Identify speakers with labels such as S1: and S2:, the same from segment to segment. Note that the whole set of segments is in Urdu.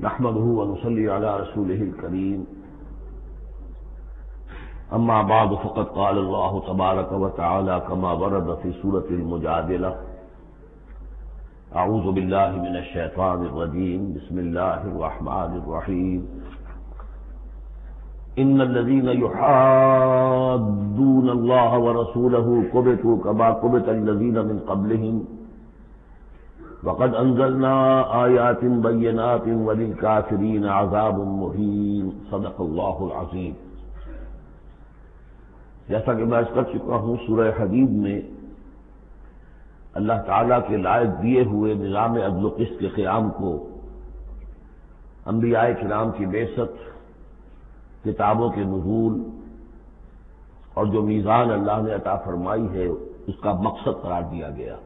S1: نحمده ونصلي على رسوله الكريم اما بعد فقد قال الله تبارك وتعالى كما ورد في سورة المجادلة اعوذ بالله من الشيطان الرجيم بسم الله الرحمن الرحيم ان الذين يحادون الله ورسوله كبتوا كما كبت الذين من قبلهم وقد انزلنا آیات بینات وللکافرین عذاب مہین صدق اللہ العظیم۔ جیسا کہ میں عرض کر چکا ہوں، سورہ حدید میں اللہ تعالیٰ کے لائق دیے ہوئے نظام عدل و قسط کے قیام کو، انبیاء کرام کی بعثت، کتابوں کے نزول اور جو میزان اللہ نے عطا فرمائی ہے اس کا مقصد قرار دیا گیا۔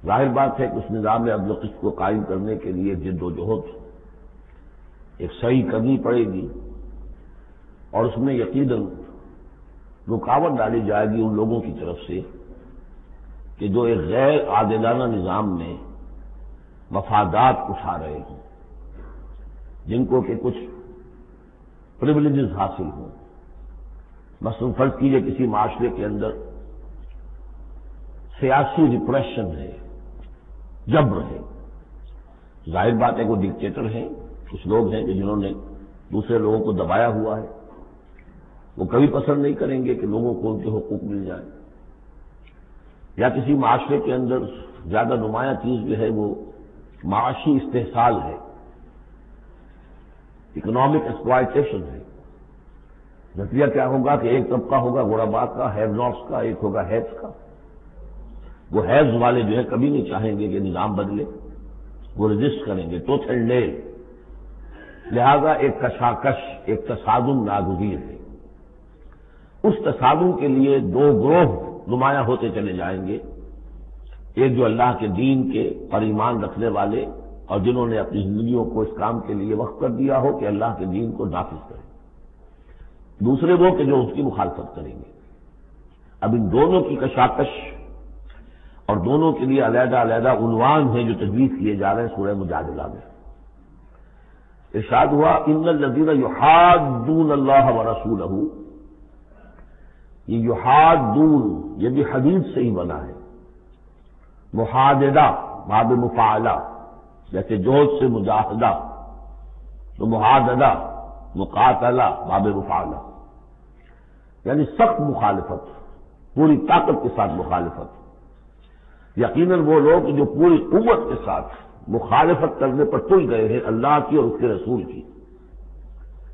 S1: ظاہر بات ہے کہ اس نظام عدل و قسط کو قائم کرنے کے لیے جد و جہد ایک صحیح کرنی پڑے گی، اور اس میں یقیناً رکاوٹ ڈالی جائے گی ان لوگوں کی طرف سے کہ جو ایک غیر عادلانہ نظام میں مفادات اٹھا رہے ہوں، جن کو کہ کچھ پریولیجز حاصل ہوں۔ مثلا فرض کیجئے کسی معاشرے کے اندر سیاسی ریپریشن ہے، جبر ہے، ظاہر بات ہے کہ وہ ڈکٹیٹر ہیں، کچھ لوگ ہیں جنہوں نے دوسرے لوگوں کو دبایا ہوا ہے، وہ کبھی پسند نہیں کریں گے کہ لوگوں کو ان کے حقوق مل جائیں۔ یا کسی معاشرے کے اندر زیادہ نمایاں چیز جو ہے وہ معاشی استحصال ہے، اکنامک ایکسپلائٹیشن ہے۔ نتیجہ کیا ہوگا کہ ایک طبقہ ہوگا غرباء کا، ہیو ناٹس کا، ایک ہوگا ہیوز کا۔ وہ ہیوز والے جو ہے کبھی نہیں چاہیں گے کہ نظام بدلے، وہ رجسٹ کریں گے ٹوتھ اینڈ نیل۔ لہذا ایک کشاکش، ایک تصادم ناگزیر ہے۔ اس تصادم کے لیے دو گروہ نمایاں ہوتے چلے جائیں گے، ایک جو اللہ کے دین کے پر ایمان رکھنے والے اور جنہوں نے اپنی زندگیوں کو اس کام کے لیے وقف کر دیا ہو کہ اللہ کے دین کو نافذ کریں، دوسرے وہ کہ جو اس کی مخالفت کریں گے۔ اب ان دونوں کی کشاکش اور دونوں کے لیے علیحدہ علیحدہ عنوان ہیں جو تجویز کیے جا رہے ہیں سورہ مجادلہ میں۔ ارشاد ہوا ان الذین یحادون اللہ ورسولہ، یہ یحادون یہ بھی حدید سے ہی بنا ہے، محاددہ باب مفاعلہ، جیسے جوہد سے مجاہدہ تو محاددہ مقاتلہ باب مفاعلہ، یعنی سخت مخالفت، پوری طاقت کے ساتھ مخالفت۔ یقیناً وہ لوگ جو پوری قوت کے ساتھ مخالفت کرنے پر تل گئے ہیں اللہ کی اور اس کے رسول کی،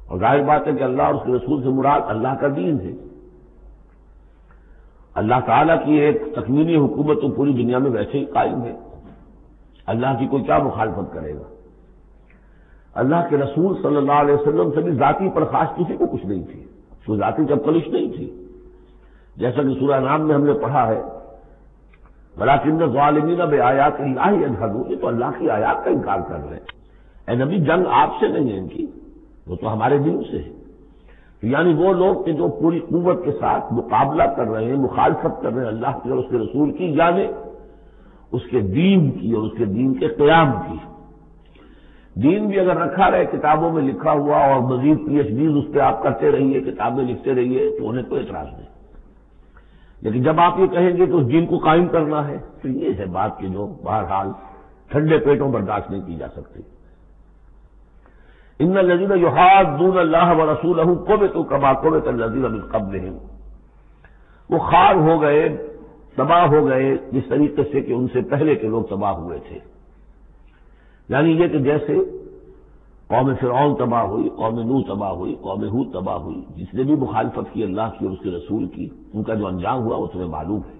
S1: اور ظاہر بات ہے کہ اللہ اور اس کے رسول سے مراد اللہ کا دین ہے۔ اللہ تعالیٰ کی ایک تکمیلی حکومت تو پوری دنیا میں ویسے ہی قائم ہے، اللہ کی کوئی کیا مخالفت کرے گا؟ اللہ کے رسول صلی اللہ علیہ وسلم سے بھی ذاتی پرخاش کسی کو کچھ نہیں تھی، کوئی ذاتی چپکلش نہیں تھی، جیسا کہ سورہ انعام میں ہم نے پڑھا ہے وَلَٰكِنَّ الظَّالِمِينَ بِآيَاتِ اللَّهِ يَجْحَدُونَ، یہ تو اللہ کی آیات کا انکار کر رہے ہیں۔ اے نبی جنگ آپ سے نہیں ہے ان کی، وہ تو ہمارے دین سے ہے۔ یعنی وہ لوگ کہ جو پوری قوت کے ساتھ مقابلہ کر رہے ہیں، مخالفت کر رہے ہیں اللہ کی اور اس کے رسول کی، یعنی اس کے دین کی اور اس کے دین کے قیام کی۔ دین بھی اگر رکھا رہے کتابوں میں لکھا ہوا اور مزید پی ایچ ڈیز اس پہ آپ کرتے رہیے، کتابیں لکھتے رہیے، تو انہیں کوئی اعتراض نہیں، لیکن جب آپ یہ کہیں گے کہ اس دین کو قائم کرنا ہے تو یہ ہے بات کہ جو بہرحال ٹھنڈے پیٹوں برداشت نہیں کی جا سکتی۔ ان الذین یحادون اللہ ورسولہ کبتوا کما کبت الذین من قبلہم، وہ خوار ہو گئے، تباہ ہو گئے جس طریقے سے کہ ان سے پہلے کے لوگ تباہ ہوئے تھے۔ یعنی یہ کہ جیسے قوم فرعون تباہ ہوئی، قوم نوح تباہ ہوئی، قوم ہود تباہ ہوئی، جس نے بھی مخالفت کی اللہ کی اور اس کے رسول کی، ان کا جو انجام ہوا وہ تمہیں معلوم ہے۔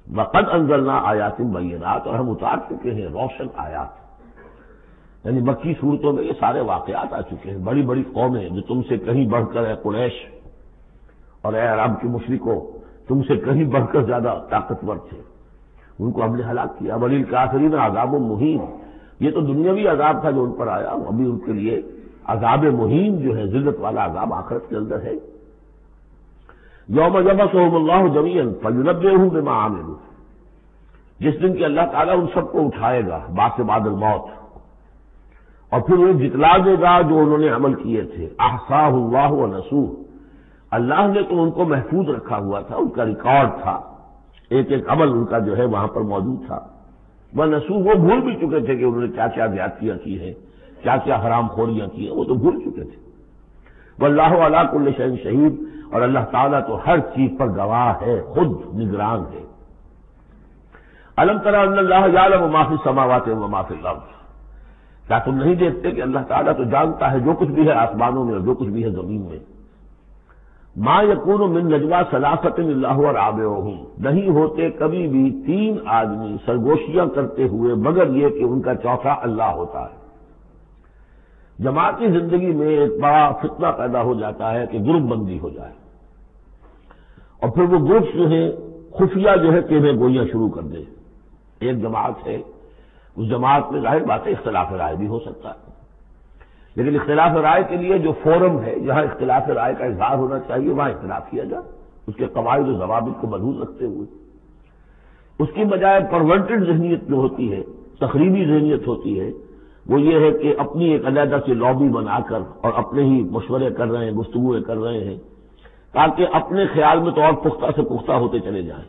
S1: وَقَدْ أَنزَلْنَا آیَاتٍ بَيِّنَاتٍ، اور ہم اتار چکے ہیں روشن آیات، یعنی مکی صورتوں میں یہ سارے واقعات آ چکے ہیں۔ بڑی بڑی قومیں جو تم سے کہیں بڑھ کر، اے قریش اور اے عرب کی مشرکوں، تم سے کہیں بڑھ کر زیادہ طاقتور تھے، ان کو ہم نے ہلاک کیا۔ وَلِلْكَافِرِينَ عَذَابٌ مُّهِينٌ، یہ تو دنیاوی عذاب تھا جو ان پر آیا، ابھی ان کے لیے عذاب مہین جو ہے ذلت والا عذاب آخرت کے اندر ہے۔ یوم یبعثہم اللہ جمیعا فینبئہم بما عملوا، جس دن کہ اللہ تعالیٰ ان سب کو اٹھائے گا بعد الموت، اور پھر وہ جتلا دے گا جو انہوں نے عمل کیے تھے. احصاہ اللہ ونسوہ، اللہ نے تو ان کو محفوظ رکھا ہوا تھا، ان کا ریکارڈ تھا، ایک ایک عمل ان کا جو ہے وہاں پر موجود تھا. ونسوہ، وہ بھول بھی چکے تھے کہ انہوں نے کیا کیا زیادتیاں کی ہیں، کیا کیا حرام خوریاں کی ہیں، وہ تو بھول چکے تھے. واللہ علی کل شیء شہید، اور اللہ تعالیٰ تو ہر چیز پر گواہ ہے، خود نگران ہے. الم تر ان اللہ یعلم ما فی السماوات و ما فی الارض، کیا تم نہیں دیکھتے کہ اللہ تعالیٰ تو جانتا ہے جو کچھ بھی ہے آسمانوں میں اور جو کچھ بھی ہے زمین میں. ما یکون من نجوی ثلاثۃ الا هو رابعہم، نہیں ہوتے کبھی بھی تین آدمی سرگوشیاں کرتے ہوئے مگر یہ کہ ان کا چوتھا اللہ ہوتا ہے. جماعتی زندگی میں ایک بڑا فتنہ پیدا ہو جاتا ہے کہ گروپ بندی ہو جائے، اور پھر وہ گروپ جو ہے خفیہ جو ہے کہ گوئیاں شروع کر دے. ایک جماعت ہے، اس جماعت میں ظاہر بات ہے اختلاف رائے بھی ہو سکتا ہے، لیکن اختلاف رائے کے لیے جو فورم ہے جہاں اختلاف رائے کا اظہار ہونا چاہیے وہاں اختلاف کیا جائے، اس کے قواعد و ضوابط کو ملحوظ رکھتے ہوئے. اس کی بجائے پرورٹڈ ذہنیت جو ہوتی ہے، تخریبی ذہنیت ہوتی ہے، وہ یہ ہے کہ اپنی ایک علیحدہ سے لابی بنا کر اور اپنے ہی مشورے کر رہے ہیں، گفتگویں کر رہے ہیں، تاکہ اپنے خیال میں تو اور پختہ سے پختہ ہوتے چلے جائیں.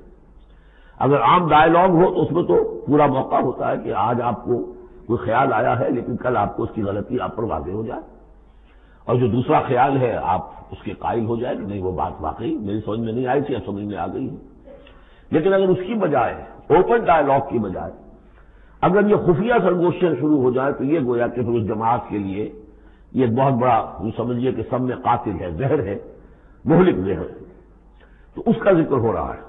S1: اگر عام ڈائیلاگ ہو تو اس میں تو پورا موقع ہوتا ہے کہ آج آپ کو کوئی خیال آیا ہے لیکن کل آپ کو اس کی غلطی آپ پر واضح ہو جائے، اور جو دوسرا خیال ہے آپ اس کے قائل ہو جائے کہ نہیں وہ بات واقعی میری سمجھ میں نہیں آئی تھی، اب سمجھ میں آ گئی ہے. لیکن اگر اس کی بجائے اوپن ڈائیلاگ کی بجائے اگر یہ خفیہ سرگوشیاں شروع ہو جائیں تو یہ گویا کہ پھر اس جماعت کے لیے یہ بہت بڑا سمجھیے کہ سم میں قاتل ہے، زہر ہے، مہلک زہر ہے. تو اس کا ذکر ہو رہا ہے.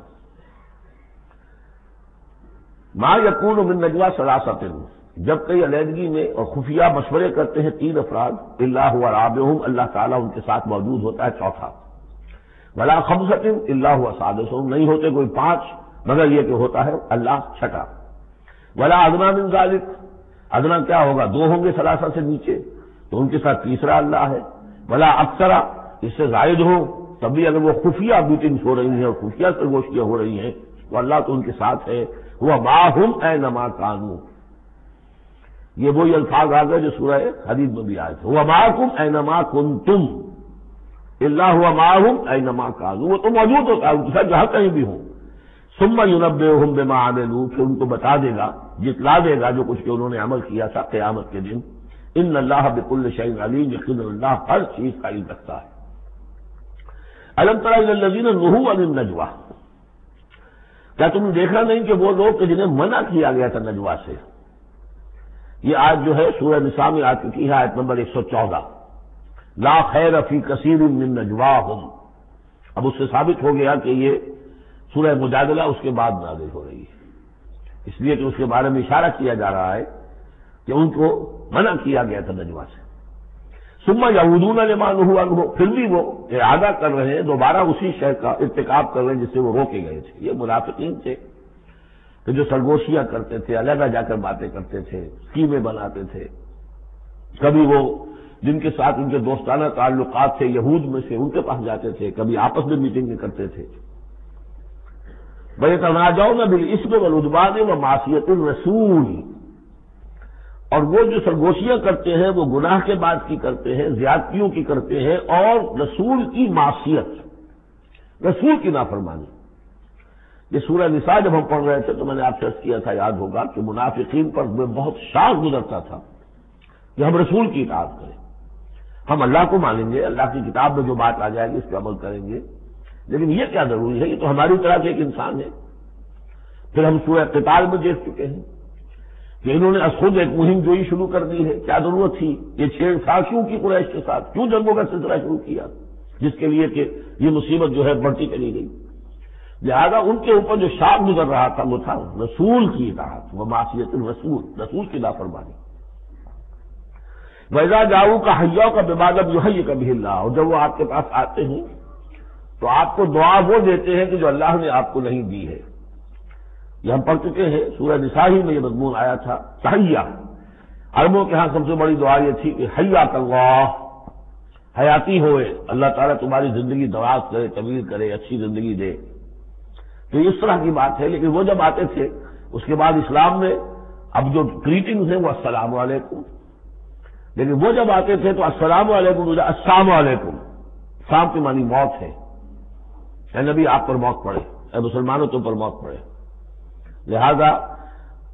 S1: ما یکون من نجوی ثلاثۃ، جب کئی علیحدگی میں اور خفیہ مشورے کرتے ہیں تین افراد، الا هو رابعہم، اللہ تعالیٰ ان کے ساتھ موجود ہوتا ہے چوتھا. ولا خمسۃ الا هو سادسہم، نہیں ہوتے کوئی پانچ مگر یہ کہ ہوتا ہے اللہ چھٹا. ولا ادنیٰ من ذلک، ادنیٰ کیا ہوگا، دو ہوں گے ثلاثہ سے نیچے تو ان کے ساتھ تیسرا اللہ ہے. ولا اکثر، اس سے زائد ہو تب بھی اگر وہ خفیہ میٹنگز ہو رہی ہیں اور خفیہ سرگوشیاں ہو رہی ہیں تو اللہ تو ان کے ساتھ ہے. وہ معہم اینما کانوا، یہ وہی الفاظ آ گئے جو سورہ حدید میں بھی آئے تھے. وہ معکم اینما کنتم، الا هو معہم اینما کانوا، وہ تو موجود ہوتا ہے ان کے ساتھ جہاں کہیں بھی ہوں. ثم ینبئہم بما عملوا، پھر ان کو بتا دے گا، جتلا دے گا جو کچھ کہ انہوں نے عمل کیا تھا قیامت کے دن. ان اللہ بکل شیء علیم، یقینا اللہ ہر چیز کا علم رکھتا ہے. الم تر الی الذین نہوا عن النجوی، کیا تم نے دیکھا نہیں کہ وہ لوگ کہ جنہیں منع کیا گیا تھا نجوہ سے. یہ آیت جو ہے سورہ نساء میں آ چکی ہے، آیت نمبر 114. لا خیر فی کثیر من نجواہم، اب اس سے ثابت ہو گیا کہ یہ سورہ مجادلہ اس کے بعد نازل ہو رہی ہے، اس لیے کہ اس کے بارے میں اشارہ کیا جا رہا ہے کہ ان کو منع کیا گیا تھا نجوہ سے. ثم یعودون لما نہوا عنہ، پھر بھی وہ ارادہ کر رہے ہیں دوبارہ اسی شے کا ارتکاب کر رہے ہیں جس سے وہ روکے گئے تھے. یہ منافقین تھے کہ جو سرگوشیاں کرتے تھے، علیحدہ جا کر باتیں کرتے تھے، اسکیمیں بناتے تھے. کبھی وہ جن کے ساتھ ان کے دوستانہ تعلقات تھے یہود میں سے ان کے پاس جاتے تھے، کبھی آپس میں میٹنگیں کرتے تھے. وَيَتَنَاجَوْنَ بِالْإِثْمِ وَالْعُدْوَانِ وَمَعْصِيَتِ الرَّسُولِ، اور وہ جو سرگوشیاں کرتے ہیں وہ گناہ کے بعد کی کرتے ہیں، زیادتیوں کی کرتے ہیں، اور رسول کی معصیت، رسول کی نافرمانی. یہ سورہ نساء جب ہم پڑھ رہے تھے تو میں نے آپ سے عرض کیا تھا، یاد ہوگا کہ منافقین پر بہت شاخ گزرتا تھا کہ ہم رسول کی اطاعت کریں، ہم اللہ کو مانیں گے، اللہ کی کتاب میں جو بات آ جائے گی اس پہ عمل کریں گے، لیکن یہ کیا ضروری ہے، یہ تو ہماری طرح کے ایک انسان ہے. پھر ہم سورہ قتال میں دیکھ چکے ہیں کہ انہوں نے خود ایک مہم جوئی شروع کر دی ہے. کیا ضرورت تھی یہ چھیڑ چھاڑیوں کی قریش کے ساتھ، کیوں جنگوں کا سلسلہ شروع کیا جس کے لیے کہ یہ مصیبت جو ہے بڑھتی چلی گئی. لہذا ان کے اوپر جو شاخ گزر رہا تھا وہ تھا رسول کی اطاعت، وہ معصیت الرسول، رسول کی نافرمانی. وَإِذَا جَاءُوكَ حَيَّوْكَ بِمَا لَمْ يُحَيِّكَ بِهِ اللَّهُ، اور جب وہ آپ کے پاس آتے ہیں تو آپ کو دعا وہ دیتے ہیں کہ جو اللہ نے آپ کو نہیں دی ہے. یہ ہم پڑھ چکے ہیں سورہ نساء ہی میں یہ مضمون آیا تھا. تحیہ، عربوں کے ہاں سب سے بڑی دعا یہ تھی کہ حیاک اللہ، حیاتی ہوئے، اللہ تعالیٰ تمہاری زندگی دراز کرے، طویل کرے، اچھی زندگی دے. تو اس طرح کی بات ہے. لیکن وہ جب آتے تھے اس کے بعد اسلام میں اب جو گریٹنگز ہیں وہ السلام علیکم. لیکن وہ جب آتے تھے تو السلام علیکم، السلام علیکم، سام کی معنی موت ہے، اے نبی آپ پر موت پڑے، اے مسلمانوں تم پر موت پڑے، لہذا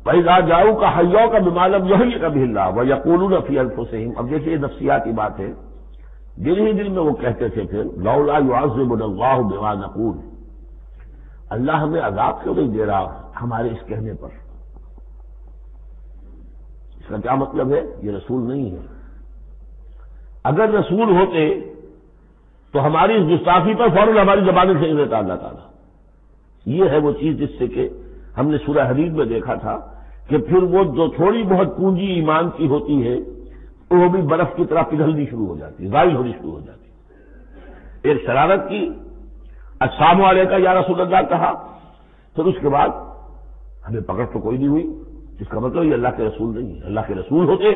S1: فَإِذَا جَاءُوكَ حَيَّوْكَ بِمَا لَمْ يُحْيِكَ بِهِ اللَّهُ وَيَقُولُونَ فِي أَنفُسِهِمْ۔ اب دیکھیے یہ نفسیاتی بات ہے، دل ہی دل میں وہ کہتے تھے پھر لولا يعذبنا الله بما نقول، اللہ ہمیں عذاب کیوں نہیں دے رہا ہمارے اس کہنے پر؟ اس کا کیا مطلب ہے؟ یہ رسول نہیں ہے۔ اگر رسول ہوتے تو ہماری اس گستاخی پر فوراً ہماری زبانیں سے دیتا اللہ تعالیٰ۔ یہ ہے وہ چیز جس سے کہ ہم نے سورہ حدید میں دیکھا تھا کہ پھر وہ جو تھوڑی بہت پونجی ایمان کی ہوتی ہے وہ بھی برف کی طرح پگھلنی شروع ہو جاتی، زائل ہونی شروع ہو جاتی۔ ایک شرارت کی، السلام علیکم یا رسول اللہ کہا، پھر اس کے بعد ہمیں پکڑ تو کوئی نہیں ہوئی، اس کا مطلب یہ اللہ کے رسول نہیں ہے۔ اللہ کے رسول ہوتے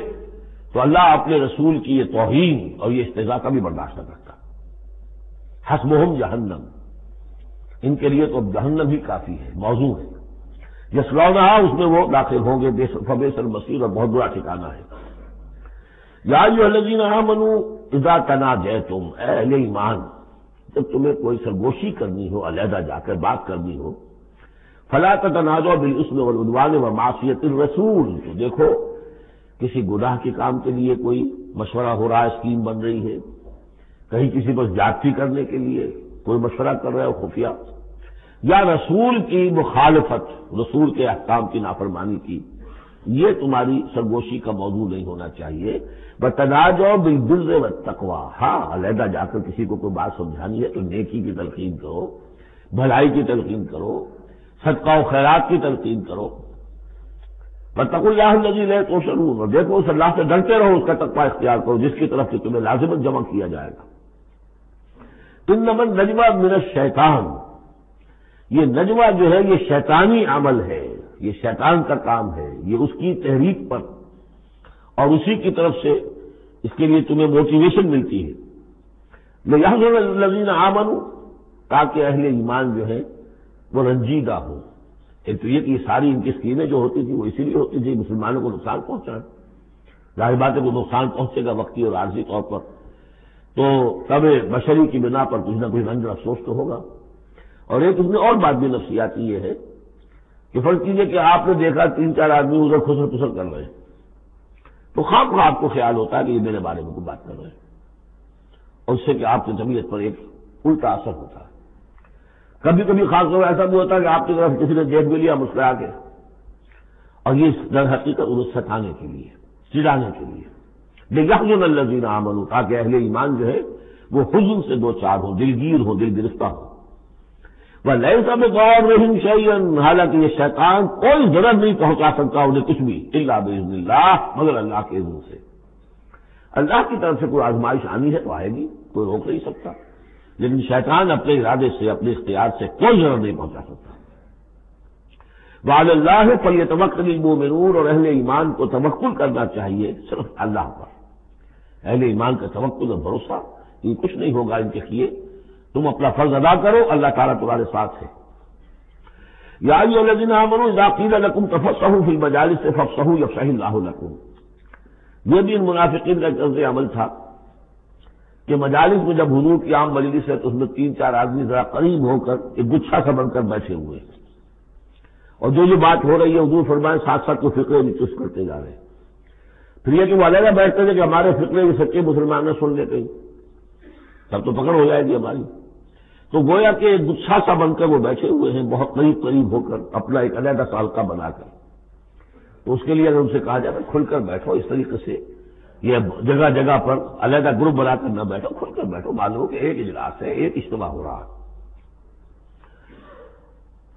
S1: تو اللہ اپنے رسول کی یہ توہین اور یہ استہزاء کا بھی برداشت نہ کرتا۔ حسبہم جہنم، ان کے لیے تو جہنم ہی کافی ہے، موضوع ہے، یصلونہا، اس میں وہ داخل ہوں گے، فبئس المصیر، اور بہت برا ٹھکانہ ہے۔ یا ایھا الذین آمنوا اذا تناجیتم، اے اہل ایمان جب تمہیں کوئی سرگوشی کرنی ہو، علیحدہ جا کر بات کرنی ہو، فلا تتناجوا بالاسم والعدوان ومعصیۃ الرسول، تو دیکھو کسی گناہ کے کام کے لیے کوئی مشورہ ہو رہا ہے، اسکیم بن رہی ہے، کہیں کسی پر زیادتی کرنے کے لیے کوئی مشورہ کر رہا ہے خفیہ، یا رسول کی مخالفت، رسول کے احکام کی نافرمانی کی، یہ تمہاری سرگوشی کا موضوع نہیں ہونا چاہیے۔ وَتَنَاجَوْا بِالْبِرِّ وَالتَّقْوَىٰ، ہاں علیحدہ جا کر کسی کو کوئی بات سمجھانی ہے تو نیکی کی تلقین کرو، بھلائی کی تلقین کرو، صدقہ و خیرات کی تلقین کرو۔ وَاتَّقُوا اللَّهَ الَّذِي إِلَيْهِ تُحْشَرُونَ، اور دیکھو اس اللہ سے ڈرتے رہو، اس کا تقویٰ اختیار کرو جس کی طرف سے تمہیں لازماً جمع کیا جائے گا۔ إِنَّمَا النَّجْوَىٰ مِنَ الشَّيْطَانِ، یہ نجوہ جو ہے یہ شیطانی عمل ہے، یہ شیطان کا کام ہے، یہ اس کی تحریک پر اور اسی کی طرف سے اس کے لیے تمہیں موٹیویشن ملتی ہے۔ لِيَحْزُنَ الَّذِينَ آمَنُوا، تاکہ اہل ایمان جو ہے وہ رنجیدہ ہو۔ ایک تو یہ کہ یہ ساری ان کی اسکیمیں جو ہوتی تھی وہ اسی لیے ہوتی تھی مسلمانوں کو نقصان پہنچائیں، ظاہر بات ہے کہ نقصان پہنچے گا وقتی اور عارضی طور پر، تو طبع بشری کی بنا پر کچھ نہ کچھ رنج اور افسوس تو ہوگا۔ اور ایک اس میں اور بات بھی نفسیاتی یہ ہے کہ فرض کیجئے کہ آپ نے دیکھا 3-4 آدمی ادھر خسر پسر کر رہے ہیں، تو خواہ آپ کو خیال ہوتا ہے کہ یہ میرے بارے میں کوئی بات کر رہے ہیں، اور اس سے کہ آپ کی طبیعت پر ایک الٹا اثر ہوتا ہے۔ کبھی کبھی خاص طور ایسا بھی ہوتا ہے کہ آپ کی طرف کسی نے دیکھ بھی لیا مسکرا کے، اور یہ در حقیقت انہیں ستانے کے لیے، چڑھانے کے لیے۔ لِيَحْزُنَ الَّذِينَ آمَنُوا، تاکہ اہل ایمان جو ہے وہ حزن سے دو چار ہو، دلگیر ہو، دل گرفتہ ہو۔ وَلَيْسَ بِضَارِّهِمْ شَيْئًا، حالانکہ یہ شیطان کوئی ضرر نہیں پہنچا سکتا انہیں کچھ بھی، إِلَّا بِإِذْنِ اللَّهِ، مگر اللہ کے اذن سے۔ اللہ کی طرف سے کوئی آزمائش آنی ہے تو آئے گی، کوئی روک نہیں سکتا، لیکن شیطان اپنے ارادے سے، اپنے اختیار سے کوئی ضرر نہیں پہنچا سکتا۔ وَعَلَى اللَّهِ فَلْيَتَوَكَّلِ الْمُؤْمِنُونَ، اور اہل ایمان کو توکل کرنا چاہیے صرف اللہ پر۔ اہل ایمان کا توکل اور بھروسہ، یہ کچھ نہیں ہوگا ان کے لیے، تم اپنا فرض ادا کرو، اللہ تعالیٰ تمہارے ساتھ ہے۔ یا ایھا الذین آمنوا اذا قیل لکم تفصحوا فی المجالس فافصحوا یفصح اللہ لکم، یہ بھی ان منافقین کا طرز عمل تھا کہ مجالس میں جب حضور کی عام مجلس ہے تو اس میں 3-4 آدمی ذرا قریب ہو کر ایک گچھا سا بن کر بیٹھے ہوئے ہیں، اور جو بات ہو رہی ہے حضور فرمائے ساتھ ساتھ وہ فقرے بھی چست کرتے جا رہے ہیں۔ پھر یہ کہ وہ علیحدہ بیٹھتے تھے کہ ہمارے فقرے بھی سچے مسلمان نہ سن لیتے، تب تو پکڑ ہو جائے گی ہماری۔ تو گویا کہ گچھا سا بن کر وہ بیٹھے ہوئے ہیں، بہت قریب قریب ہو کر، اپنا ایک علیحدہ سالکہ بنا کر۔ تو اس کے لیے اگر ان سے کہا جائے کھل کر بیٹھو، اس طریقے سے یہ جگہ جگہ پر علیحدہ گروپ بنا کر نہ بیٹھو، کھل کر بیٹھو، معلوم کہ ایک اجلاس ہے، ایک اجتماع ہو رہا ہے۔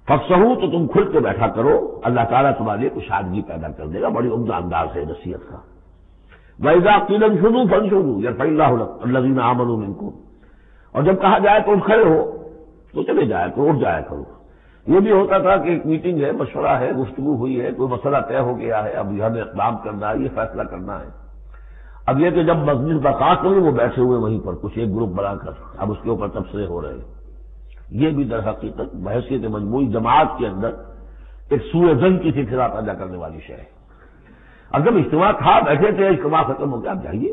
S1: فافصحوا، تو تم کھل کے بیٹھا کرو، اللہ تعالیٰ تمہارے لیے کشادگی پیدا کر دے گا۔ بڑی عمدہ انداز ہے نصیحت کا۔ وَإِذَا قِيلَ انشُزُوا فَانشُزُوا يَرْفَعِ اللَّهُ الَّذِينَ آمَنُوا مِنكُمْ، اور جب کہا جائے تو اٹھ کھڑے ہو تو چلے جایا کرو، اٹھ جایا کرو۔ یہ بھی ہوتا تھا کہ ایک میٹنگ ہے، مشورہ ہے، گفتگو ہوئی ہے، کوئی مسئلہ طے ہو گیا ہے، اب ہمیں اقدام کرنا ہے، یہ فیصلہ کرنا ہے۔ اب یہ کہ جب مجلس برخاست ہوئی وہ بیٹھے ہوئے وہیں پر کچھ ایک گروپ بنا کر اب اس کے اوپر تبصرے ہو رہے ہیں، یہ بھی در حقیقت بحیثیت مجموعی جماعت کے اندر ایک سوء ظن کی فکرہ پیدا کرنے والی شے ہے۔ اب جب اجتماع تھا، بیٹھے تھے، اجتماع ختم ہو گیا، آپ جائیے.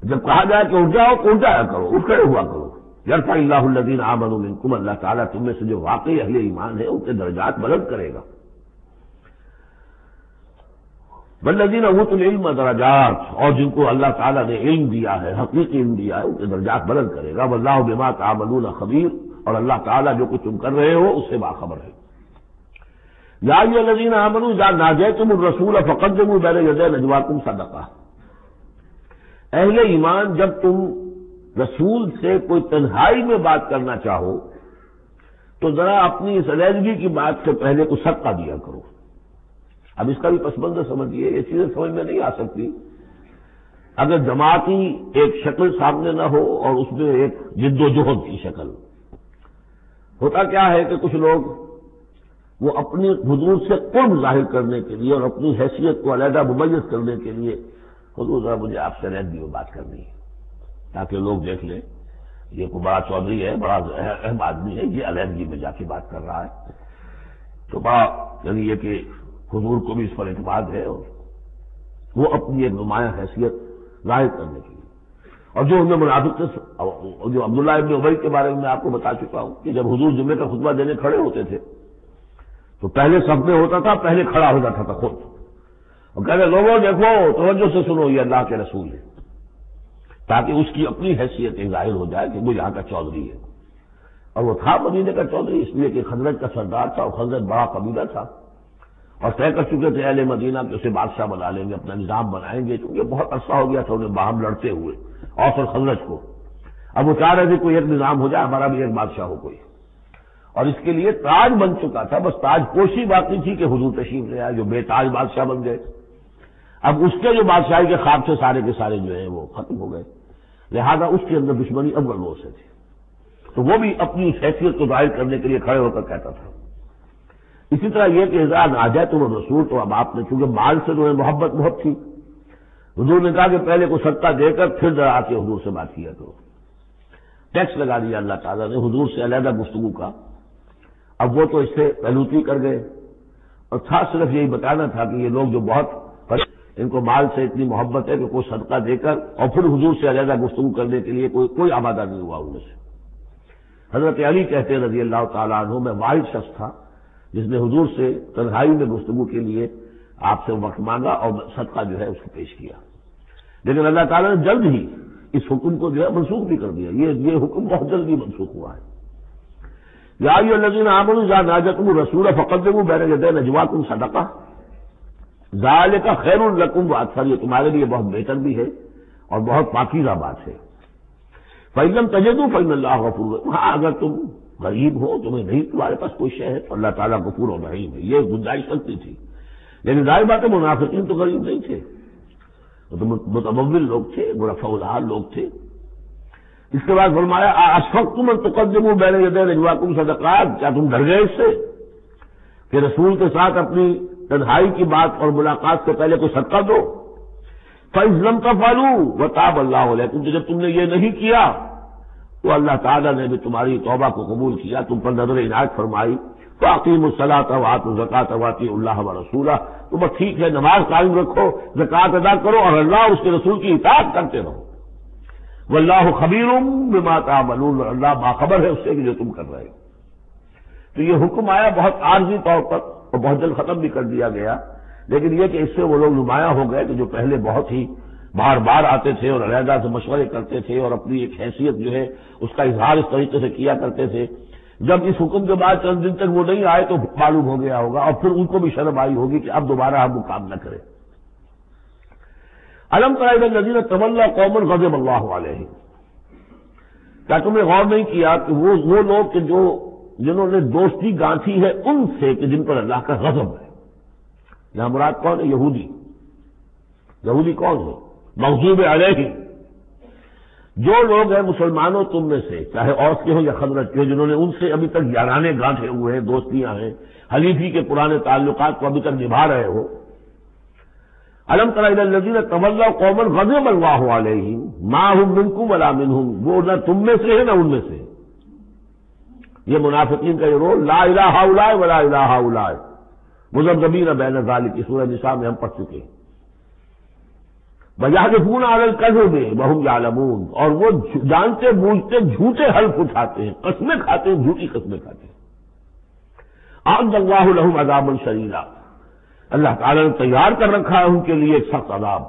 S1: جب کہا جائے کہ اٹھ جاؤ تو اٹھ جایا کرو، اٹھ کھڑے ہوا کرو. یرفع اللہ الذین آمنوا منکم، اللہ تعالیٰ تم میں سے جو واقعی اہل ایمان ہے ان کے درجات بلند کرے گا. والذین اوتوا العلم درجات، اور جن کو اللہ تعالیٰ نے علم دیا ہے، حقیقی علم دیا ہے، ان کے درجات بلند کرے گا. واللہ بما تعملون خبیر، اور اللہ تعالیٰ جو کچھ تم کر رہے ہو اس سے باخبر ہے. یا ایھا الذین آمنوا اذا ناجیتم الرسول فقدموا بین یدی نجواکم صدقہ. اہل ایمان جب تم رسول سے کوئی تنہائی میں بات کرنا چاہو تو ذرا اپنی اس علیحدگی کی بات سے پہلے کچھ صدقہ دیا کرو. اب اس کا بھی پس منظر سمجھیے، یہ چیزیں سمجھ میں نہیں آ سکتی اگر جماعتی ایک شکل سامنے نہ ہو اور اس میں ایک جد و جہد کی شکل. ہوتا کیا ہے کہ کچھ لوگ وہ اپنی حضور سے قرب ظاہر کرنے کے لیے اور اپنی حیثیت کو علیحدہ ممیز کرنے کے لیے، حضور ذرا مجھے آپ سے علیحدگی میں بات کرنی ہے تاکہ لوگ دیکھ لیں یہ کوئی بڑا چودھری ہے، بڑا اہم آدمی ہے، یہ علیحدگی میں جا کے بات کر رہا ہے. تو بڑا یعنی یہ کہ حضور کو بھی اس پر اعتماد ہے، اور وہ اپنی ایک نمایاں حیثیت ظاہر کرنے کے لیے. اور جو ان میں منافق تھے، جو عبداللہ ابن ابی کے بارے میں آپ کو بتا چکا ہوں کہ جب حضور جمعے کا خطبہ دینے کھڑے ہوتے تھے تو پہلے صف میں ہوتا تھا، پہلے کھڑا ہو جاتا تھا خود، اور کہتے لوگوں دیکھو توجہ سے سنو، یہ اللہ کے رسول ہے، تاکہ اس کی اپنی حیثیت ظاہر ہو جائے کہ وہ یہاں کا چودھری ہے. اور وہ تھا مدینے کا چودھری، اس لیے کہ خزرج کا سردار تھا، اور خزرج بڑا قبیلہ تھا، اور طے کر چکے تھے اہل مدینہ کہ اسے بادشاہ بنا لیں گے، اپنا نظام بنائیں گے، کیونکہ بہت عرصہ ہو گیا تھا انہیں باہم لڑتے ہوئے اوس اور خزرج کو. اب وہ چاہ رہے تھے کوئی ایک نظام ہو جائے، ہمارا بھی ایک بادشاہ ہو کوئی. اور اس کے لیے تاج بن چکا تھا، بس تاج پوشی باقی تھی کہ حضور تشریف لے آئے جو بے تاج بادشاہ بن گئے. اب اس کے جو بادشاہی کے خواب سے سارے کے سارے جو ہیں وہ ختم ہو گئے، لہذا اس کے اندر دشمنی اول روز سے تھی. تو وہ بھی اپنی حیثیت کو ظاہر کرنے کے لیے کھڑے ہو کر کہتا تھا. اسی طرح یہ کہ اذا ناجیتم الرسول، تو اب آپ نے چونکہ مال سے جو ہے محبت بہت تھی، حضور نے کہا کہ پہلے کو صدقہ دے کر پھر ذرا آ کے حضور سے بات کیا کرو. ٹیکس لگا دیا اللہ تعالیٰ نے حضور سے علیحدہ گفتگو کا. اب وہ تو اس سے پہلوتی کر گئے، اور تھا صرف یہی بتانا تھا کہ یہ لوگ جو بہت ان کو مال سے اتنی محبت ہے کہ کوئی صدقہ دے کر اور پھر حضور سے علیحدہ گفتگو کرنے کے لیے کوئی آمادہ نہیں ہوا ان میں سے. حضرت علی کہتے ہیں رضی اللہ تعالیٰ عنہ، میں واحد شخص تھا جس نے حضور سے تنہائی میں گفتگو کے لیے آپ سے وقت مانگا اور صدقہ جو ہے اس کو پیش کیا. لیکن اللہ تعالیٰ نے جلد ہی اس حکم کو جو ہے منسوخ بھی کر دیا. یہ حکم بہت جلدی منسوخ ہوا ہے. یا ایھا الذین آمنوا اذا ناجیتم الرسول فقدموا بین یدی نجواکم صدقہ ذالک خیر لکم واطہر، یہ تمہارے لیے بہت بہتر بھی ہے اور بہت پاکیزہ بات ہے. فإن لم تجدوا فإن اللہ غفور رحیم، ہاں اگر تم غریب ہو، تمہیں نہیں تمہارے پاس کوئی شے ہے تو اللہ تعالیٰ غفور و رحیم ہے. یہ گنجائش سکتی تھی. لیکن ظاہر بات ہے منافقین تو غریب نہیں تھے، وہ تو متمول لوگ تھے، مرفع الحال لوگ تھے. اس کے بعد فرمایا اشفقتم ان تقدموا بین یدی نجواکم صدقات، کیا تم ڈر گئے اس سے کہ رسول کے ساتھ اپنی تنہائی کی بات اور ملاقات سے پہلے کوئی صدقہ دو. فإذ لم تفعلوا وتاب اللہ علیکم، جب تم نے یہ نہیں کیا تو اللہ تعالیٰ نے بھی تمہاری توبہ کو قبول کیا، تم پر نظر عنایت فرمائی. فأقیموا الصلاۃ وآتوا الزکاۃ وأطیعوا اللہ ورسولہ، تو بس ٹھیک ہے نماز قائم رکھو، زکوٰۃ ادا کرو اور اللہ اس کے رسول کی اطاعت کرتے رہو. واللہ خبیر بما تعملون، اللہ باخبر ہے اس سے کہ جو تم کر رہے ہو. تو یہ حکم آیا بہت عارضی طور پر اور بہت جلد ختم بھی کر دیا گیا. لیکن یہ کہ اس سے وہ لوگ نمایاں ہو گئے کہ جو پہلے بہت ہی بار بار آتے تھے اور علیحدہ سے مشورے کرتے تھے اور اپنی ایک حیثیت جو ہے اس کا اظہار اس طریقے سے کیا کرتے تھے، جب اس حکم کے بعد چند دن تک وہ نہیں آئے تو معلوم ہو گیا ہوگا اور پھر ان کو بھی شرم آئی ہوگی کہ اب دوبارہ ہم وہ کام نہ کریں. الم تر الی الذین تولوا قوما غضب اللہ علیہم، کیا تم نے غور نہیں کیا کہ وہ لوگ کہ جنہوں نے دوستی گانتھی ہے ان سے کہ جن پر اللہ کا غضب ہے. یہاں مراد کون ہے؟ یہودی. یہودی کون ہے؟ مغضوب علیہم، جو لوگ ہیں مسلمانوں تم میں سے، چاہے اوس کے ہوں یا خزرج کے، جنہوں نے ان سے ابھی تک یارانے گانٹھے ہوئے ہیں، دوستیاں ہیں، حلیفی کے پرانے تعلقات کو ابھی تک نبھا رہے ہو. الم تر الی الذین تولوا قوما غضب اللہ علیہم ما هم منکم ولا منهم، وہ نہ تم میں سے ہے نہ ان میں سے. یہ منافقین کا یہ رول، لا الہ ہؤلاء ولا الہ ہؤلاء، مذبذبین بین ذالک کی سورہ نساء میں ہم پڑھ چکے ہیں. وَيَحْلِفُونَ عَلَى الْكَذِبِ وَهُمْ يَعْلَمُونَ، اور وہ جانتے بوجھتے جھوٹے حلف اٹھاتے ہیں، قسمیں کھاتے ہیں، جھوٹی قسمیں کھاتے ہیں. أَعَدَّ اللَّهُ لَهُمْ عَذَابًا شَدِيدًا، اللہ تعالیٰ نے تیار کر رکھا ہے ان کے لیے ایک سخت عذاب.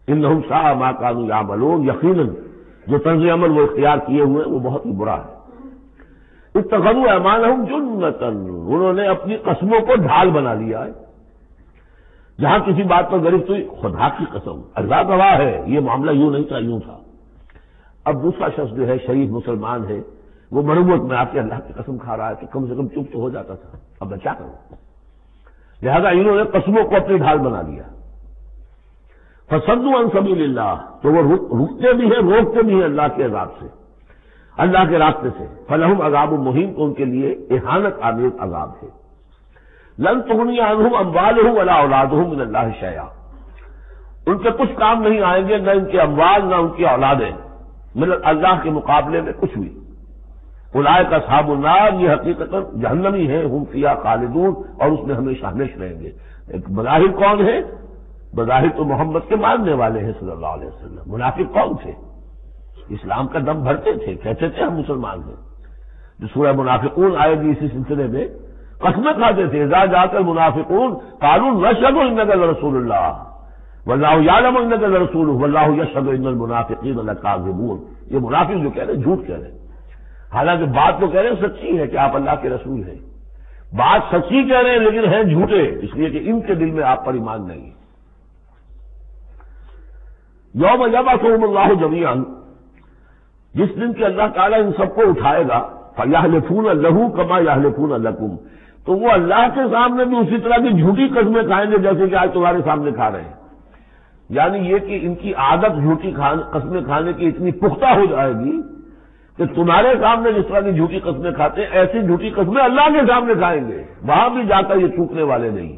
S1: إِنَّهُمْ سَاءَ مَا كَانُوا يَعْمَلُونَ، یقیناً جو طرز عمل وہ اختیار کیے ہوئے ہیں وہ بہت ہی برا ہے. اتخذوا أيمانهم جنة، انہوں نے اپنی قسموں کو ڈھال بنا لیا ہے. جہاں کسی بات پر غریب تو خدا کی قسم، اللہ گواہ ہے یہ معاملہ یوں نہیں تھا، یوں تھا. اب دوسرا شخص جو ہے شریف مسلمان ہے وہ مروت میں آ کے اللہ کی قسم کھا رہا ہے کہ کم سے کم چپ تو ہو جاتا تھا، اب میں کیا کروں. لہذا انہوں نے قسموں کو اپنی ڈھال بنا لیا. فصدوا عن سبیل اللہ، تو وہ رکتے بھی ہیں روکتے بھی ہیں اللہ کے عذاب سے، اللہ کے راستے سے. فلہم عذاب مہین، تو ان کے لیے اہانت آمیز عذاب ہے. لن تغنی عنہم اموالہم ولا اولادہم من اللہ شیئا، ان کے کچھ کام نہیں آئیں گے، نہ ان کے اموال نہ ان کی اولادیں من اللہ کے مقابلے میں کچھ بھی. اولئک اصحاب النار، یہ حقیقت جہنمی ہے، ہم فیہا خالدون، اور اس میں ہمیشہ ہمیشہ رہیں گے. ایک بظاہر کون ہے؟ بظاہر تو محمد کے ماننے والے ہیں صلی اللہ علیہ وسلم. منافق کون تھے؟ اسلام کا دم بھرتے تھے، کہتے تھے ہم مسلمان ہیں. جو سورہ منافقون آئے گی اسی سلسلے میں قسمیں کھاتے تھے. اذا جاءک المنافقون قالوا نشهد انک لرسول اللہ واللہ یعلم انک لرسولہ واللہ یشهد ان المنافقین لکاذبون. یہ منافق جو کہہ رہے ہیں جھوٹ کہہ رہے ہیں، حالانکہ بات تو کہہ رہے ہیں سچی ہے کہ آپ اللہ کے رسول ہیں. بات سچی کہہ رہے ہیں لیکن ہیں جھوٹے، اس لیے کہ ان کے دل میں آپ پر ایمان نہیں ہے. یوم یبعثہم اللہ جمیعا، جس دن کہ اللہ تعالیٰ ان سب کو اٹھائے گا. فَيَحْلِفُونَ لَهُ كَمَا يَحْلِفُونَ لَكُمْ، تو وہ اللہ کے سامنے بھی اسی طرح کی جھوٹی قسمیں کھائیں گے جیسے کہ آج تمہارے سامنے کھا رہے ہیں. یعنی یہ کہ ان کی عادت جھوٹی قسمیں کھانے کی اتنی پختہ ہو جائے گی کہ تمہارے سامنے جس طرح کی جھوٹی قسمیں کھاتے ہیں ایسی جھوٹی قسمیں اللہ کے سامنے کھائیں گے، وہاں بھی جا کر یہ چوکنے والے نہیں.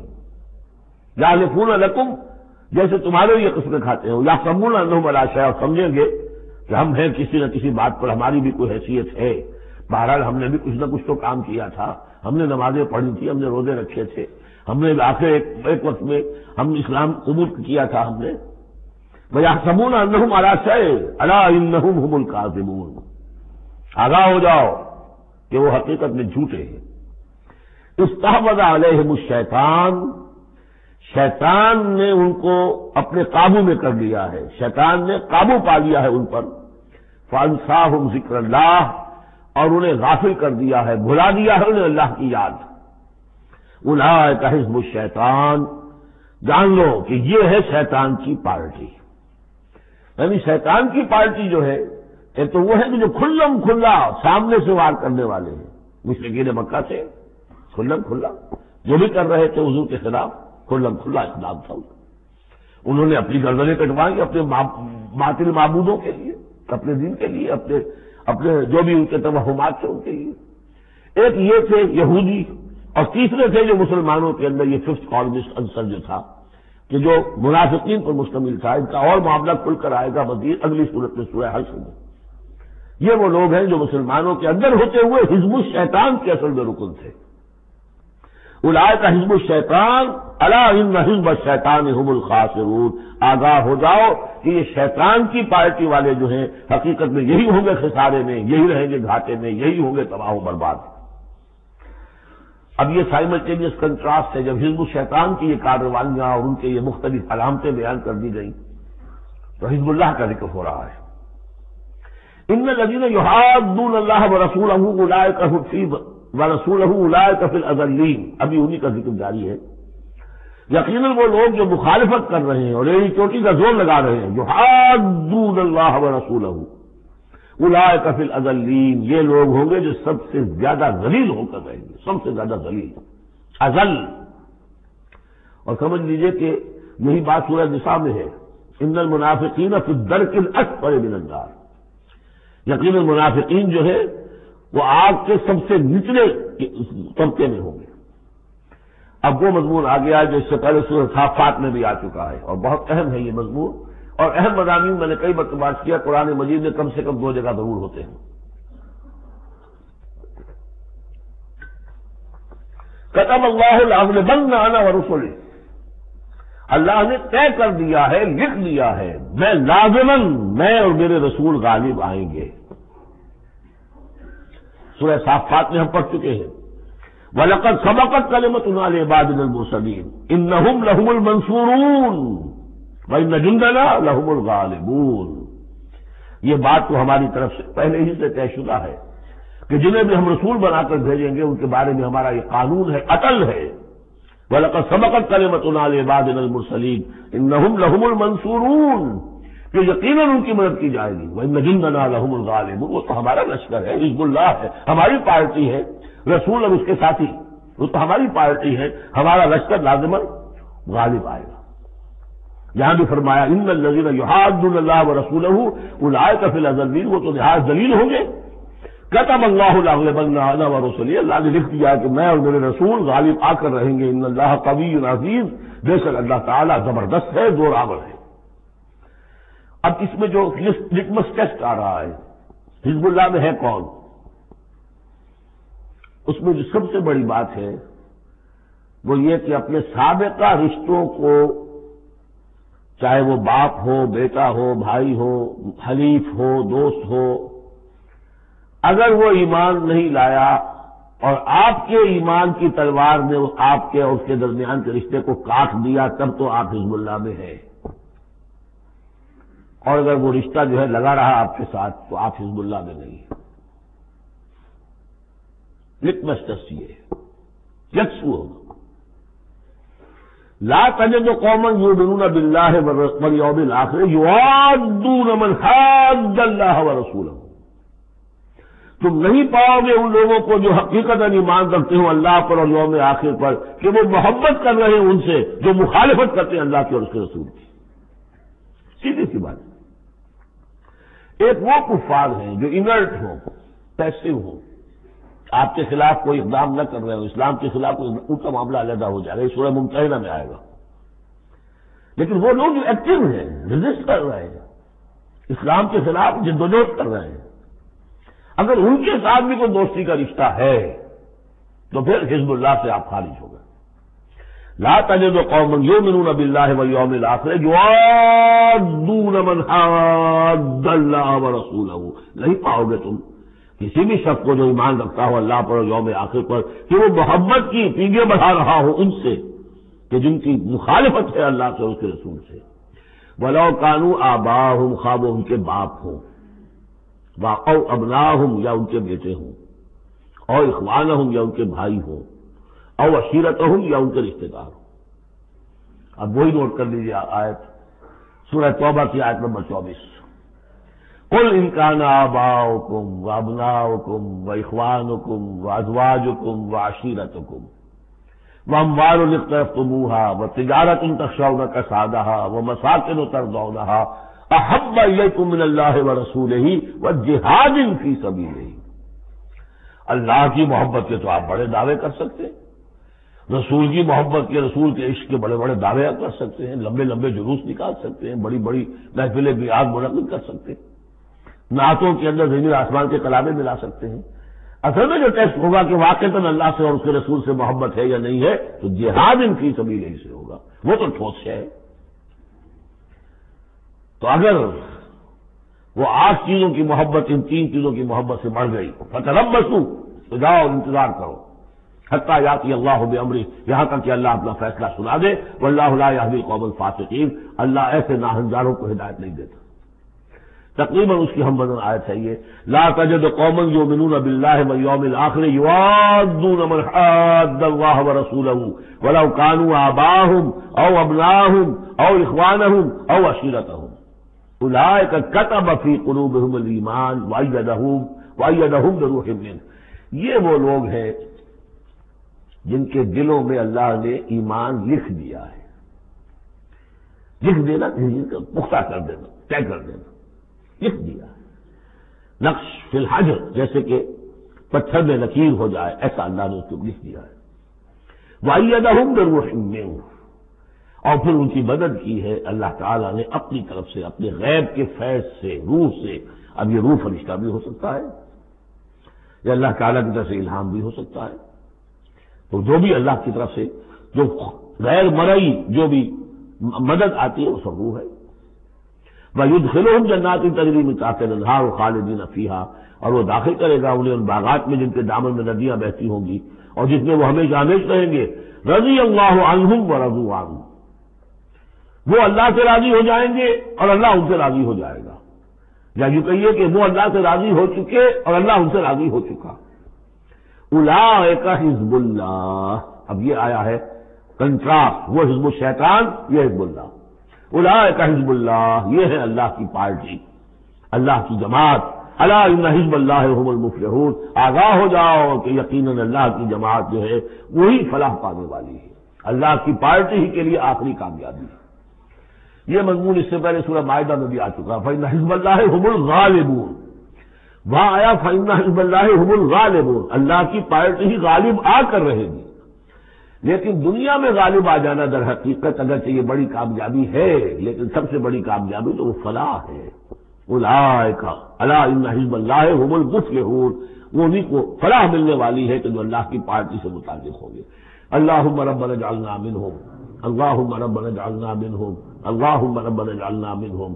S1: یحلفون لکم، جیسے تمہارے یہ قسمیں کھاتے ہو. یحسبون انہم علی شیء، سمجھیں گے کہ ہم ہیں کسی نہ کسی بات پر، ہماری بھی کوئی حیثیت ہے. بہرحال ہم نے بھی کچھ نہ کچھ تو کام کیا تھا، ہم نے نمازیں پڑھی تھی، ہم نے روزے رکھے تھے، ہم نے آخر ایک وقت میں ہم اسلام قبول کیا تھا ہم نے. وَيَحْسَبُونَ أَنَّهُمْ عَلَىٰ شَيْءٍ أَلَا إِنَّهُمْ هُمُ الْكَاذِبُونَ، آگاہ ہو جاؤ کہ وہ حقیقت میں جھوٹے ہیں. استحوذ علیہم الشیطان، شیطان نے ان کو اپنے قابو میں کر لیا ہے، شیطان نے قابو پا لیا ہے ان پر. فَأَنسَاهُمْ ذِكْرَ اللَّهِ، اور انہیں غافل کر دیا ہے، بھلا دیا ہے انہیں اللہ کی یاد. اولئک حزب الشیطان، جان لو کہ یہ ہے شیطان کی پارٹی. یعنی شیطان کی پارٹی جو ہے ایک تو وہ ہے کہ جو کھلم کھلا سامنے سے وار کرنے والے ہیں. مشرکین مکہ سے کھلم کھلا جو بھی کر رہے تھے حضور کے خلاف، کھلم کھلا اقدام تھا. انہوں نے اپنی گردنیں کٹوائیں اپنے باطل معبودوں کے لیے، اپنے دین کے لیے، اپنے جو بھی ان کے توہمات تھے ان کے لیے. ایک یہ تھے یہودی، اور تیسرے تھے جو مسلمانوں کے اندر یہ ففتھ کالمسٹ عنصر جو تھا کہ جو منافقین پر مشتمل تھا. ان کا اور معاملہ کھل کر آئے گا مزید اگلی صورت میں سورہ حشر میں. یہ وہ لوگ ہیں جو مسلمانوں کے اندر ہوتے ہوئے حزب الشیطان کے اصل میں رکن تھے. اولئک حزب الشیطان الا ان حزب الشیطان هم الخاسرون، آگاہ ہو جاؤ کہ یہ شیطان کی پارٹی والے جو ہیں حقیقت میں یہی ہوں گے خسارے میں، یہی رہیں گے گھاٹے میں، یہی ہوں گے تباہ و برباد. اب یہ سائملٹینیس کنٹراسٹ ہے. جب حزب الشیطان کی یہ کارروائیاں اور ان کے یہ مختلف علامتیں بیان کر دی گئی تو حزب اللہ کا ذکر ہو رہا ہے. ان الذین یحادون اللہ ورسولہ اولئک فی ورسولہ اولئک فی الاذلین، ابھی انہی کا ذکر جاری ہے. یقیناً وہ لوگ جو مخالفت کر رہے ہیں اور ایڑی چوٹی کا زور لگا رہے ہیں، یحادون اللہ ورسولہ اولئک فی الاذلین، یہ لوگ ہوں گے جو سب سے زیادہ ذلیل ہو کر رہیں گے، سب سے زیادہ ذلیل اذل. اور سمجھ لیجئے کہ یہی بات سورہ نساء میں ہے، ان المنافقین فی الدرک الاسفل من النار. یقیناً منافقین جو ہے وہ آگ کے سب سے نچلے طبقے میں ہوں گے. اب وہ مضمون آ گیا جو اس سے پہلے سورہ صافات میں بھی آ چکا ہے اور بہت اہم ہے یہ مضمون. اور اہم مضامین میں نے کئی مرتبہ کیا، قرآن مجید میں کم سے کم 2 جگہ ضرور ہوتے ہیں. کتب اللہ لأغلبن انا ورسلی، اللہ نے طے کر دیا ہے، لکھ دیا ہے، میں لازماً میں اور میرے رسول غالب آئیں گے۔ سورہ صافات میں ہم پڑھ چکے ہیں، وَلَقَدْ سَبَقَتْ كَلِمَتُنَا لِعِبَادِنَا الْمُرْسَلِينَ إِنَّهُمْ لَهُمُ الْمَنْصُورُونَ وَإِنَّ جُنْدَنَا لَهُمُ الْغَالِبُونَ۔ یہ بات تو ہماری طرف سے پہلے ہی سے طے شدہ ہے کہ جنہیں بھی ہم رسول بنا کر بھیجیں گے ان کے بارے میں ہمارا یہ قانون ہے، اٹل ہے۔ وَلَقَدْ سَبَقَتْ كَلِمَتُنَا لِعِبَادِنَا الْمُرْسَلِينَ إِنَّهُمْ لَهُمُ الْمَنْصُورُونَ، کہ یقیناً ان کی مدد کی جائے گی۔ وَإِنَّ جُنْدَنَا لَهُمُ الْغَالِبُونَ، وہ تو ہمارا لشکر ہے، حزب اللہ ہے، ہماری پارٹی ہے، رسول اور اس کے ساتھی وہ تو ہماری پارٹی ہے، ہمارا لشکر لازماً غالب آئے گا۔ یہاں بھی فرمایا ان الذین یحادون اللہ ورسولہ اولئک فی الاذلین، وہ تو نہایت ذلیل ہوں گے۔ کتب اللہ لأغلبن انا ورسلی، اللہ نے لکھ دیا کہ میں اور میرے رسول غالب آ کر رہیں گے۔ ان اللہ قوی عزیز، بے شک اللہ تعالیٰ زبردست ہے، زور آور ہے۔ اب اس میں جو لٹمس ٹیسٹ آ رہا ہے حزب اللہ میں ہے کون، اس میں جو سب سے بڑی بات ہے وہ یہ کہ اپنے سابقہ رشتوں کو، چاہے وہ باپ ہو، بیٹا ہو، بھائی ہو، حلیف ہو، دوست ہو، اگر وہ ایمان نہیں لایا اور آپ کے ایمان کی تلوار نے آپ کے اور اس کے درمیان کے رشتے کو کاٹ دیا، تب تو آپ حزب اللہ میں ہیں، اور اگر وہ رشتہ جو ہے لگا رہا آپ کے ساتھ تو آپ حزب اللہ میں نہیں ہیں۔ لٹمس ٹیسٹ یہ یکسو ہوگا۔ لا تجد قوما یؤمنون باللہ والیوم الآخر یوادون من حاد اللہ ورسولہ، تم نہیں پاؤ گے ان لوگوں کو جو حقیقتاً ایمان رکھتے ہو اللہ پر اور یوم آخر پر کہ وہ محبت کر رہے ہیں ان سے جو مخالفت کرتے ہیں اللہ کی اور اس کے رسول کی۔ سیدھی سی بات، ایک وہ کفار ہیں جو انرٹ ہوں، پیسو ہوں، آپ کے خلاف کوئی اقدام نہ کر رہے ہو، اسلام کے خلاف ان کا معاملہ علیحدہ ہو جائے گا، یہ سورہ ممتحنہ میں آئے گا۔ لیکن وہ لوگ جو ایکٹیو ہیں، ریزسٹ کر رہے ہیں، اسلام کے خلاف جدوجہد کر رہے ہیں، اگر ان کے ساتھ بھی کوئی دوستی کا رشتہ ہے تو پھر حزب اللہ سے آپ خارج ہو گئے۔ لا تجد قوما یؤمنون باللہ والیوم الآخر یوادون من حاد اللہ ورسولہ، نہیں پاؤ گے تم کسی بھی شخص کو جو ایمان رکھتا ہو اللہ پر اور یوم آخر پر کہ وہ محبت کی پیگیں بڑھا رہا ہو ان سے کہ جن کی مخالفت ہے اللہ سے اور اس کے رسول سے۔ وَلَوْ كَانُوا آبَاءَهُمْ، خواب ان کے باپ ہوں، او ابناءہم یا ان کے بیٹے ہوں، او اخوانہم یا ان کے بھائی ہوں، او عشیرتہم یا ان کے رشتے دار ہوں۔ اب وہی نوٹ کر لیجیے آیت سورہ توبہ کی آیت نمبر 24، قل ان کان آباؤکم وابناؤکم واخوانکم وازواجکم وعشیرتکم واموال اقترفتموها وتجارۃ تخشون کسادها ومساکن ترضونها احب الیکم من اللہ ورسولہ وجہاد فی سبیلہ۔ اللہ کی محبت کے تو آپ بڑے دعوے کر سکتے ہیں، رسول کی محبت کے، رسول کے عشق کے بڑے بڑے دعوے کر سکتے ہیں، لمبے لمبے جلوس نکال سکتے ہیں، بڑی بڑی محفلیں بیعت منعقد کر سکتے ہیں، نعتوں کے اندر زمین آسمان کے کلامیں ملا سکتے ہیں۔ اصل میں جو ٹیسٹ ہوگا کہ واقعتاً اللہ سے اور اس کے رسول سے محبت ہے یا نہیں ہے تو جہاد فی سبیلہ سے ہوگا، وہ تو ٹھوس ہے۔ تو اگر وہ 8 چیزوں کی محبت ان 3 چیزوں کی محبت سے بڑھ گئی، فتربصوا، تو جاؤ انتظار کرو، حتی یاتی اللہ بامرہ، یہاں تک کہ اللہ اپنا فیصلہ سنا دے۔ واللہ لا یہدی القوم الفاسقین، اللہ ایسے ناہنجاروں کو ہدایت نہیں دیتا۔ تقریباً اس کی ہم بدن آیت ہے یہ، لا تجد قوما یؤمنون باللہ والیوم الآخر یوادون من حاد اللہ ورسولہ ولو کانوا آباءہم او ابناءہم او اخوانہم او عشیرتہم اولئک کتب فی قلوبہم الایمان وایدہم بروح منہ۔ یہ وہ لوگ ہیں جن کے دلوں میں اللہ نے ایمان لکھ دیا ہے۔ لکھ دینا پختہ کر دینا، طے کر دینا، لکھ دیا ہے، نقش فی الحجر، جیسے کہ پتھر میں لکیر ہو جائے ایسا اللہ نے اس کو لکھ دیا ہے۔ وَأَيَّدَهُمْ بِرُوحٍ مِّنْهُ، اور پھر ان کی مدد کی ہے اللہ تعالیٰ نے اپنی طرف سے، اپنے غیب کے فیض سے، روح سے۔ اب یہ روح فرشتہ بھی ہو سکتا ہے یا اللہ تعالیٰ کی طرف سے الہام بھی ہو سکتا ہے۔ تو جو بھی اللہ کی طرف سے جو غیر مرئی جو بھی مدد آتی ہے وہ سب وہ ہے۔ وَيُدْخِلُهُمْ جَنَّاتٍ تَجْرِي مِن تَحْتِهَا الْأَنْهَارُ خَالِدِينَ فِيهَا، اور وہ داخل کرے گا انہیں ان باغات میں جن کے دامن میں ندیاں بہتی ہوں گی اور جس میں وہ ہمیشہ ہمیشہ رہیں گے۔ رضی اللہ عنہم ورضوا عنہ، وہ اللہ سے راضی ہو جائیں گے اور اللہ ان سے راضی ہو جائے گا، یا یوں کہیے کہ وہ اللہ سے راضی ہو چکے اور اللہ ان سے راضی ہو چکا۔ اولئک حزب اللہ، اب یہ آیا ہے کنٹراسٹ، وہ حزب الشیطان، یہ حزب اللہ۔ اولئک حزب اللہ، یہ ہے اللہ کی پارٹی، اللہ کی جماعت۔ الا ان حزب اللہ هم المفلحون، آگاہ ہو جاؤ کہ یقیناً اللہ کی جماعت جو ہے وہی فلاح پانے والی ہے، اللہ کی پارٹی ہی کے لیے آخری کامیابی ہے۔ یہ مضمون اس سے پہلے سورہ مائدہ میں بھی آ چکا، فإن حزب اللہ هم الغالبون، وہاں آیا فإن حزب اللہ هم الغالبون، اللہ کی پارٹی ہی غالب آ کر رہے گی۔ لیکن دنیا میں غالب آ جانا در حقیقت اگرچہ یہ بڑی کامیابی ہے، لیکن سب سے بڑی کامیابی تو وہ فلاح ہے۔ اولئک الا ان حزب اللہ هم المفلحون، وہ انہیں کو فلاح ملنے والی ہے کہ جو اللہ کی پارٹی سے متعلق ہوں گے۔ اللہم ربنا اجعلنا منہم، اللہم ربنا اجعلنا منہم، اللہم ربنا اجعلنا منہم۔